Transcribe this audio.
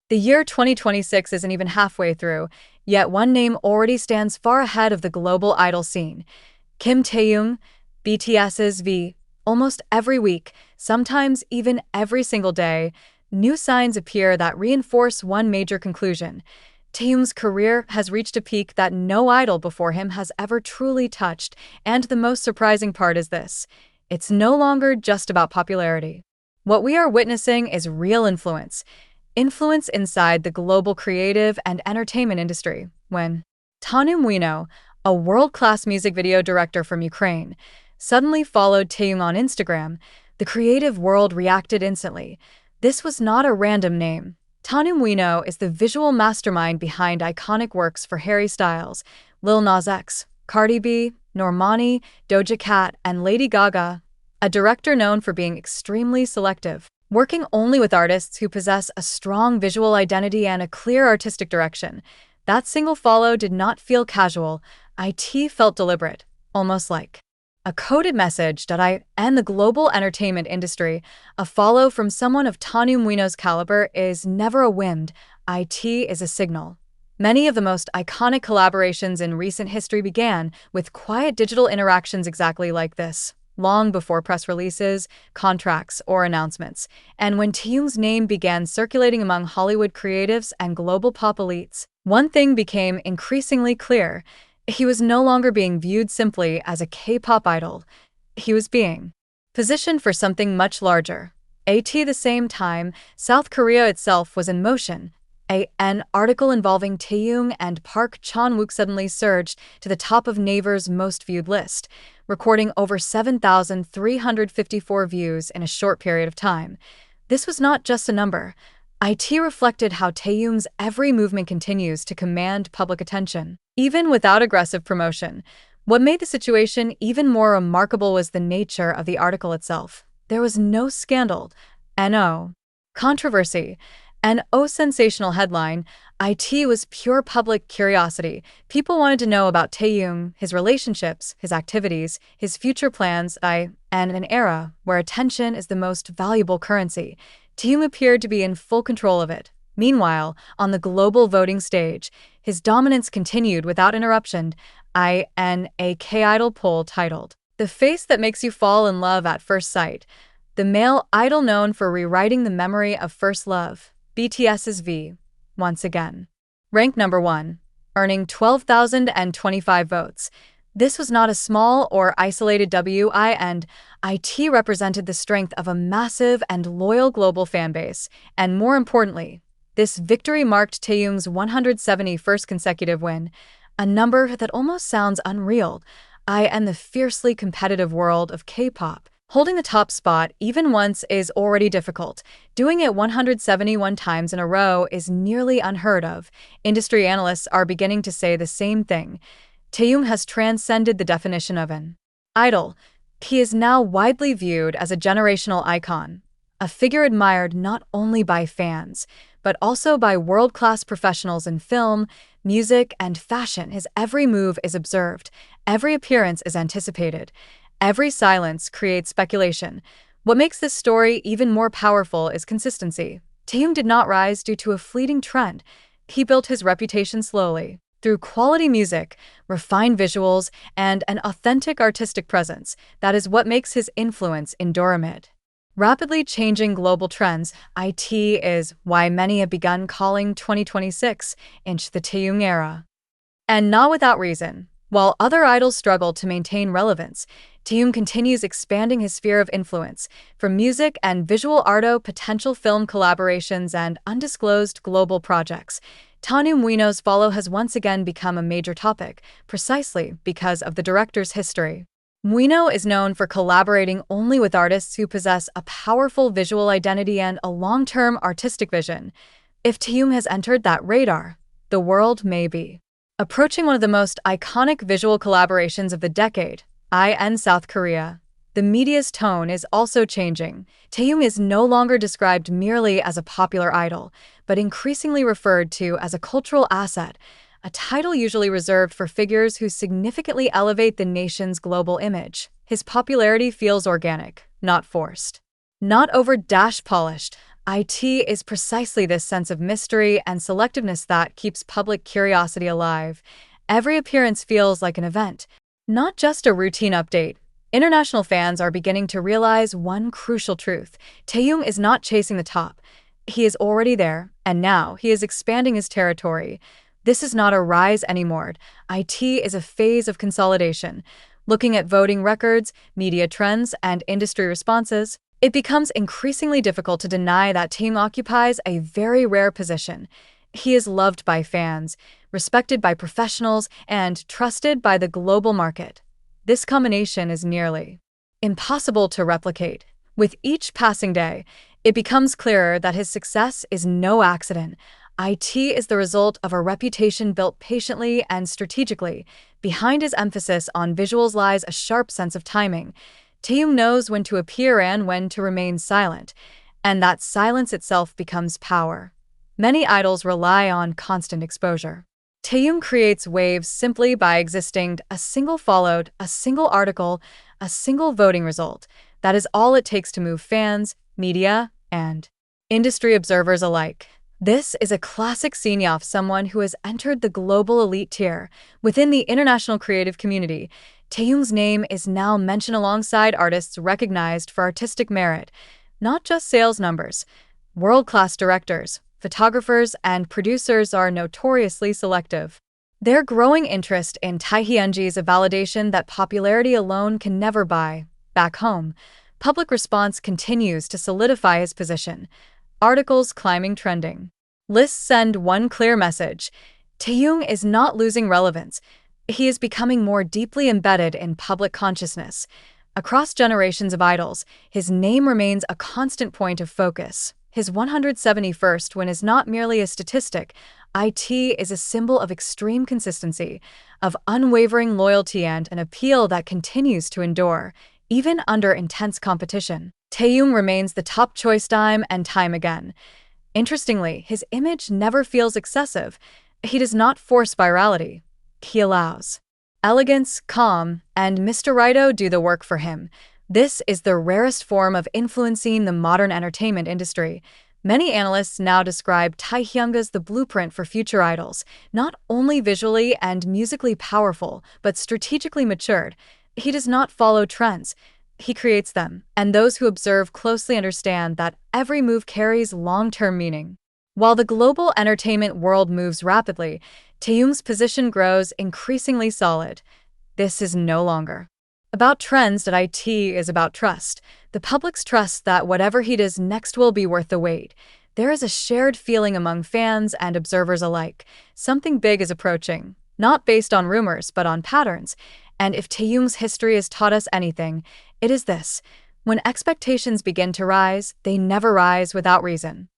The year 2026 isn't even halfway through, yet one name already stands far ahead of the global idol scene. Kim Taehyung, BTS's V. Almost every week, sometimes even every single day, new signs appear that reinforce one major conclusion. Taehyung's career has reached a peak that no idol before him has ever truly touched, and the most surprising part is this: it's no longer just about popularity. What we are witnessing is real influence. Influence inside the global creative and entertainment industry. When Taehyung, a world-class music video director from Ukraine, suddenly followed Taehyung on Instagram, the creative world reacted instantly. This was not a random name. Taehyung is the visual mastermind behind iconic works for Harry Styles, Lil Nas X, Cardi B, Normani, Doja Cat, and Lady Gaga, a director known for being extremely selective, working only with artists who possess a strong visual identity and a clear artistic direction. That single follow did not feel casual. It felt deliberate, almost like a coded message that I and the global entertainment industry. A follow from someone of Taehyung's caliber is never a whim. It is a signal. Many of the most iconic collaborations in recent history began with quiet digital interactions exactly like this, long before press releases, contracts, or announcements. And when Taehyung's name began circulating among Hollywood creatives and global pop elites, one thing became increasingly clear. He was no longer being viewed simply as a K-pop idol. He was being positioned for something much larger. At the same time, South Korea itself was in motion. An article involving Taehyung and Park Chan-wook suddenly surged to the top of Naver's most viewed list, recording over 7,354 views in a short period of time. This was not just a number. It reflected how Taehyung's every movement continues to command public attention, even without aggressive promotion. What made the situation even more remarkable was the nature of the article itself. There was no scandal, no controversy, no sensational headline. It was pure public curiosity. People wanted to know about Taehyung, his relationships, his activities, his future plans. And in an era where attention is the most valuable currency, Taehyung appeared to be in full control of it. Meanwhile, on the global voting stage, his dominance continued without interruption. A K-idol poll titled, "The Face That Makes You Fall in Love at First Sight." The male idol known for rewriting the memory of first love, BTS's V, once again ranked number 1, earning 12,025 votes. This was not a small or isolated win. It represented the strength of a massive and loyal global fanbase, and more importantly, this victory marked Taehyung's 171st consecutive win, a number that almost sounds unreal. In the fiercely competitive world of K-pop, holding the top spot even once is already difficult. Doing it 171 times in a row is nearly unheard of. Industry analysts are beginning to say the same thing. Taehyung has transcended the definition of an idol. He is now widely viewed as a generational icon, a figure admired not only by fans, but also by world-class professionals in film, music, and fashion. His every move is observed, every appearance is anticipated, every silence creates speculation. What makes this story even more powerful is consistency. Taehyung did not rise due to a fleeting trend. He built his reputation slowly, through quality music, refined visuals, and an authentic artistic presence. That is what makes his influence endure amid rapidly changing global trends. It is why many have begun calling 2026 the Taehyung era. And not without reason. While other idols struggle to maintain relevance, Taehyung continues expanding his sphere of influence, from music and visual art to potential film collaborations and undisclosed global projects. Taehyung's follow has once again become a major topic, precisely because of the director's history. Muino is known for collaborating only with artists who possess a powerful visual identity and a long-term artistic vision. If Taehyung has entered that radar, the world may be approaching one of the most iconic visual collaborations of the decade, in South Korea. The media's tone is also changing. Taehyung is no longer described merely as a popular idol, but increasingly referred to as a cultural asset, a title usually reserved for figures who significantly elevate the nation's global image. His popularity feels organic, not forced, not over-polished. IT is precisely this sense of mystery and selectiveness that keeps public curiosity alive. Every appearance feels like an event, not just a routine update. International fans are beginning to realize one crucial truth. Taehyung is not chasing the top. He is already there, and now he is expanding his territory. This is not a rise anymore. IT is a phase of consolidation. Looking at voting records, media trends, and industry responses, it becomes increasingly difficult to deny that Taehyung occupies a very rare position. He is loved by fans, respected by professionals, and trusted by the global market. This combination is nearly impossible to replicate. With each passing day, it becomes clearer that his success is no accident. IT is the result of a reputation built patiently and strategically. Behind his emphasis on visuals lies a sharp sense of timing. Taehyung knows when to appear and when to remain silent, and that silence itself becomes power. Many idols rely on constant exposure. Taehyung creates waves simply by existing. A single followed, a single article, a single voting result. That is all it takes to move fans, media, and industry observers alike. This is a classic scene of someone who has entered the global elite tier. Within the international creative community, Taehyung's name is now mentioned alongside artists recognized for artistic merit, not just sales numbers. World-class directors, photographers, and producers are notoriously selective. Their growing interest in Taehyung is a validation that popularity alone can never buy. Back home, public response continues to solidify his position. Articles climbing trending. Lists send one clear message. Taehyung is not losing relevance. He is becoming more deeply embedded in public consciousness. Across generations of idols, his name remains a constant point of focus. His 171st win is not merely a statistic. IT is a symbol of extreme consistency, of unwavering loyalty and an appeal that continues to endure, even under intense competition. Taehyung remains the top choice time and time again. Interestingly, his image never feels excessive. He does not force virality. He allows elegance, calm, and Mr. Righto do the work for him. This is the rarest form of influencing the modern entertainment industry. Many analysts now describe Taehyung as the blueprint for future idols, not only visually and musically powerful, but strategically matured. He does not follow trends. He creates them, and those who observe closely understand that every move carries long-term meaning. While the global entertainment world moves rapidly, Taehyung's position grows increasingly solid. This is no longer about trends. That IT is about trust. The public's trust that whatever he does next will be worth the wait. There is a shared feeling among fans and observers alike. Something big is approaching, not based on rumors, but on patterns. And if Taehyung's history has taught us anything, it is this: when expectations begin to rise, they never rise without reason.